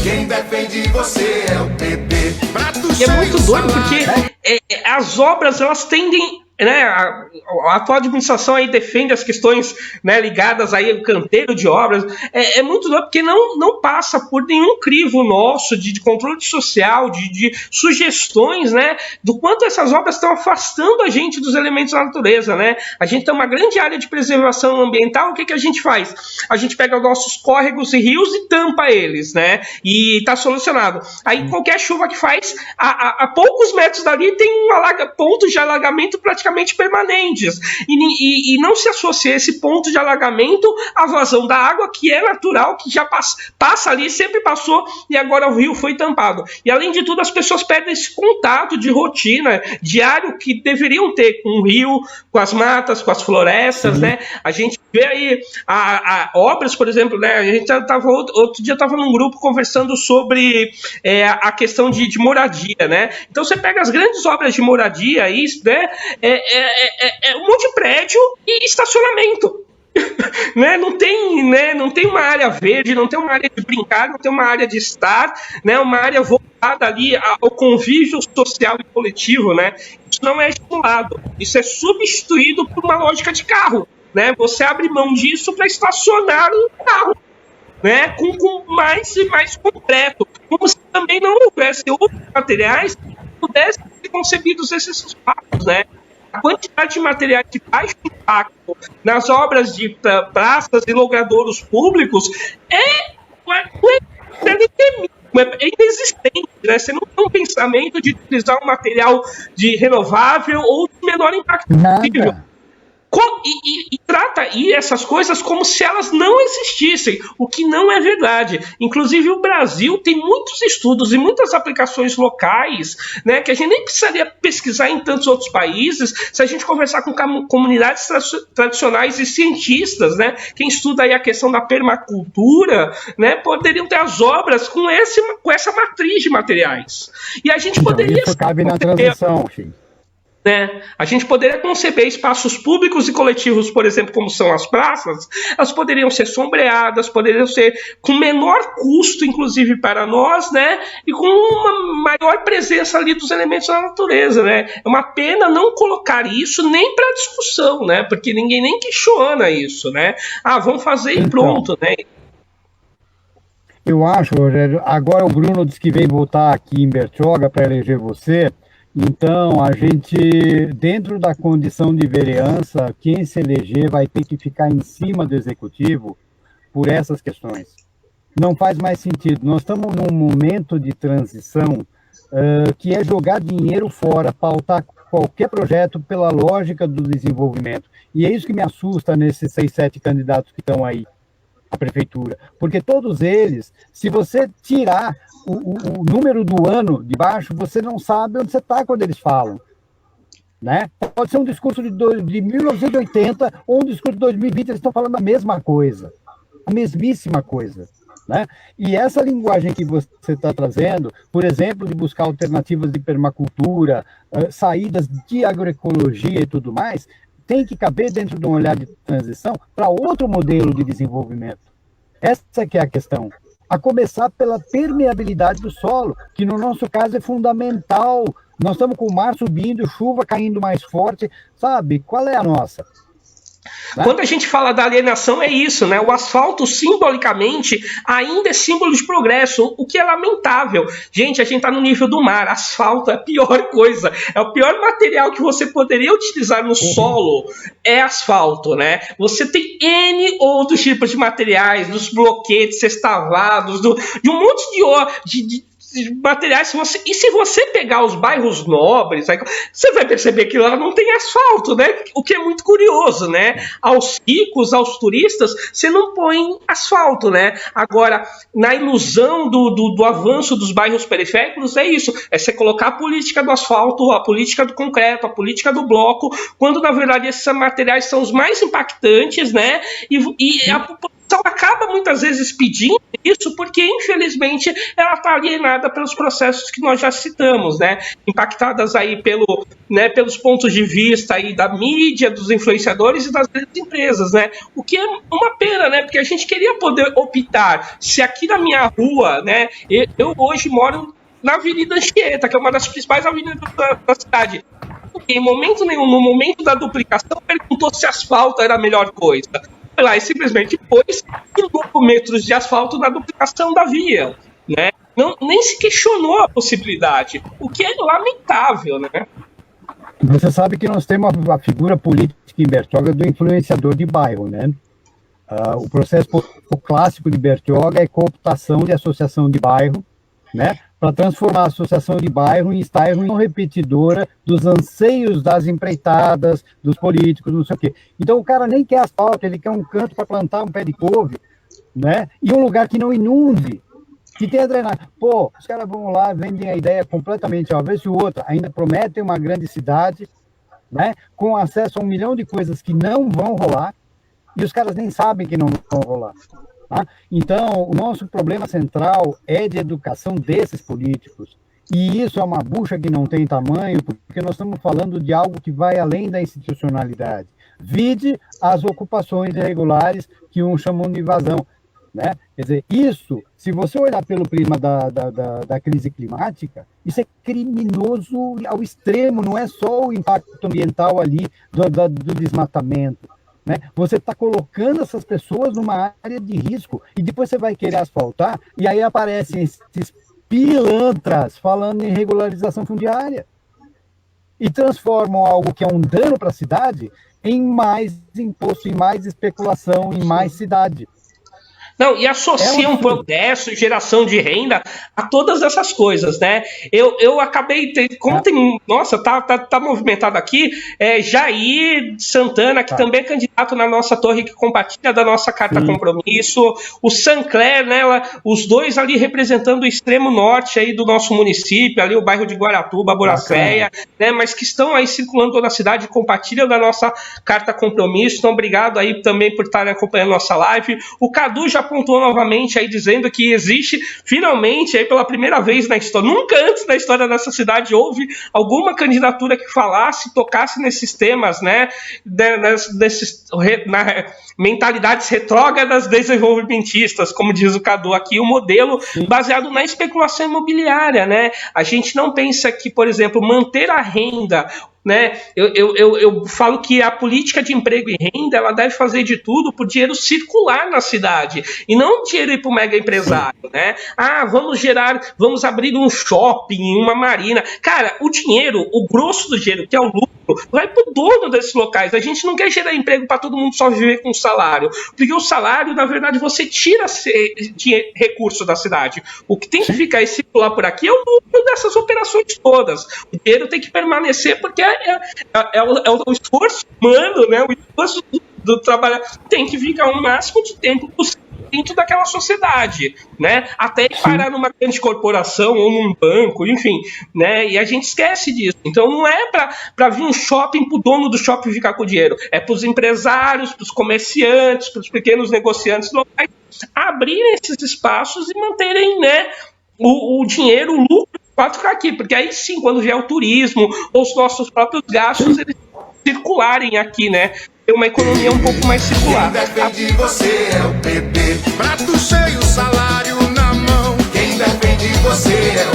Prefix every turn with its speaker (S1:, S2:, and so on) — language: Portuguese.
S1: Quem defende você é o PT.
S2: E é muito doido porque as obras, elas tendem, né, a atual administração aí defende as questões, né, ligadas aí ao canteiro de obras. É muito doido porque não passa por nenhum crivo nosso de controle social, de sugestões, né, do quanto essas obras estão afastando a gente dos elementos da natureza, né? A gente tem uma grande área de preservação ambiental. O que a gente faz? A gente pega os nossos córregos e rios e tampa eles, né? E está solucionado. Aí qualquer chuva que faz, a poucos metros dali tem pontos de alagamento praticamente permanentes, e não se associa esse ponto de alagamento à vazão da água, que é natural, que já passa ali, sempre passou, e agora o rio foi tampado. E além de tudo, as pessoas perdem esse contato de rotina diário que deveriam ter com o rio, com as matas, com as florestas, né? A gente vê aí obras, por exemplo, né? A gente outro dia estava num grupo conversando sobre a questão de moradia, né? Então você pega as grandes obras de moradia, isso, né? Um monte de prédio e estacionamento. Né? Não tem uma área verde, não tem uma área de brincar, não tem uma área de estar, né? Uma área voltada ali ao convívio social e coletivo, né? Isso não é estimulado, isso é substituído por uma lógica de carro, né? Você abre mão disso para estacionar um carro, né? Com mais e mais concreto, como se também não houvesse outros materiais que pudessem ser concebidos esses espaços, né? A quantidade de materiais de baixo impacto nas obras de praças e logradouros públicos é inexistente, né? Você não tem um pensamento de utilizar um material de renovável ou de menor impacto possível. E trata essas coisas como se elas não existissem, o que não é verdade. Inclusive o Brasil tem muitos estudos e muitas aplicações locais, né, que a gente nem precisaria pesquisar em tantos outros países se a gente conversar com comunidades tradicionais e cientistas, né, quem estuda aí a questão da permacultura, né, poderiam ter as obras com essa matriz de materiais. E a gente poderia...
S3: Isso cabe na transição, filho.
S2: Né? A gente poderia conceber espaços públicos e coletivos, por exemplo, como são as praças, elas poderiam ser sombreadas, poderiam ser com menor custo, inclusive para nós, né? E com uma maior presença ali dos elementos da natureza, né? É uma pena não colocar isso nem para discussão, né? Porque ninguém nem questiona isso, né? Vamos fazer e pronto, né?
S3: Eu acho, Rogério, agora o Bruno disse que veio voltar aqui em Bertioga para eleger você. Então, a gente, dentro da condição de vereança, quem se eleger vai ter que ficar em cima do executivo por essas questões. Não faz mais sentido. Nós estamos num momento de transição que é jogar dinheiro fora, pautar qualquer projeto pela lógica do desenvolvimento. E é isso que me assusta nesses 6, 7 candidatos que estão aí à prefeitura. Porque todos eles, se você tirar o número do ano de baixo, você não sabe onde você está quando eles falam. Né? Pode ser um discurso de 1980 ou um discurso de 2020, eles estão falando a mesma coisa, a mesmíssima coisa. Né? E essa linguagem que você está trazendo, por exemplo, de buscar alternativas de permacultura, saídas de agroecologia e tudo mais, tem que caber dentro de um olhar de transição para outro modelo de desenvolvimento. Essa que é a questão. A começar pela permeabilidade do solo, que no nosso caso é fundamental. Nós estamos com o mar subindo, chuva caindo mais forte, sabe? Qual é a nossa?
S2: Quando a gente fala da alienação, é isso, né? O asfalto, simbolicamente, ainda é símbolo de progresso, o que é lamentável. Gente, a gente está no nível do mar. Asfalto é a pior coisa. É o pior material que você poderia utilizar no solo, é asfalto, né? Você tem N outros tipos de materiais, dos bloquetes sextavados, de um monte de materiais. E se você pegar os bairros nobres, você vai perceber que lá não tem asfalto, né? O que é muito curioso, né? Aos ricos, aos turistas, você não põe asfalto, né? Agora, na ilusão do avanço dos bairros periféricos, é isso. É você colocar a política do asfalto, a política do concreto, a política do bloco, quando, na verdade, esses materiais são os mais impactantes, né? E a população Ela acaba muitas vezes pedindo isso porque, infelizmente, ela está alienada pelos processos que nós já citamos, né? Impactadas aí pelos pontos de vista aí da mídia, dos influenciadores e das grandes empresas, né? O que é uma pena, né? Porque a gente queria poder optar se aqui na minha rua, né? Eu hoje moro na Avenida Anchieta, que é uma das principais avenidas da cidade. Em momento nenhum, no momento da duplicação, perguntou se asfalto era a melhor coisa. Foi lá e simplesmente pôs 5 metros de asfalto na duplicação da via, né? Nem se questionou a possibilidade, o que é lamentável, né?
S3: Você sabe que nós temos a figura política em Bertioga do influenciador de bairro, né? O processo clássico de Bertioga é cooptação de associação de bairro, né? Para transformar a associação de bairro em estar não repetidora dos anseios das empreitadas, dos políticos, não sei o quê. Então o cara nem quer asfalto, ele quer um canto para plantar um pé de couve, né? E um lugar que não inunde, que tenha drenagem. Pô, os caras vão lá, vendem a ideia completamente, uma vez e outra, ainda prometem uma grande cidade, né? Com acesso a 1 milhão de coisas que não vão rolar, e os caras nem sabem que não vão rolar. Tá? Então, o nosso problema central é de educação desses políticos. E isso é uma bucha que não tem tamanho, porque nós estamos falando de algo que vai além da institucionalidade. Vide as ocupações irregulares que uns chamam de invasão. Né? Quer dizer, isso, se você olhar pelo prisma da crise climática, isso é criminoso ao extremo, não é só o impacto ambiental ali do desmatamento. Né? Você está colocando essas pessoas numa área de risco e depois você vai querer asfaltar e aí aparecem esses pilantras falando em regularização fundiária e transformam algo que é um dano para a cidade em mais imposto, em mais especulação, em mais cidade.
S2: Não, e associam progresso, geração de renda a todas essas coisas, né? Eu acabei, nossa, tá movimentado aqui, Jair Santana, que também é candidato na nossa torre que compartilha da nossa carta compromisso, o Sancler, né, os dois ali representando o extremo norte aí do nosso município, ali o bairro de Guaratuba, Boracéia, né, mas que estão aí circulando toda a cidade, compartilham da nossa carta compromisso, então obrigado aí também por estarem acompanhando nossa live. O Cadu já apontou novamente aí dizendo que existe finalmente aí pela primeira vez na história, nunca antes na história dessa cidade houve alguma candidatura que falasse, tocasse nesses temas, né, mentalidades retrógradas desenvolvimentistas, como diz o Cadu aqui, o modelo baseado na especulação imobiliária, né? A gente não pensa que, por exemplo, manter a renda, né? Eu falo que a política de emprego e renda ela deve fazer de tudo para o dinheiro circular na cidade e não o dinheiro ir para o mega empresário, né? Vamos abrir um shopping, uma marina. Cara, o dinheiro, o grosso do dinheiro, que é o lucro, vai para o dono desses locais. A gente não quer gerar emprego para todo mundo só viver com salário, porque o salário, na verdade, você tira recurso da cidade. O que tem que ficar e circular por aqui é o lucro dessas operações todas. O dinheiro tem que permanecer porque é o esforço humano, né? O esforço do trabalho tem que ficar o máximo de tempo possível dentro daquela sociedade, né? Até parar numa grande corporação ou num banco, enfim, né? E a gente esquece disso. Então não é para vir um shopping para o dono do shopping ficar com o dinheiro, é para os empresários, para os comerciantes, para os pequenos negociantes locais abrirem esses espaços e manterem, né, o dinheiro, o lucro para ficar aqui, porque aí sim, quando vier o turismo ou os nossos próprios gastos, eles circularem aqui, né? Ter uma economia um pouco mais circular.
S1: Quem defende você é o PP. Prato cheio, salário na mão. Quem defende você é o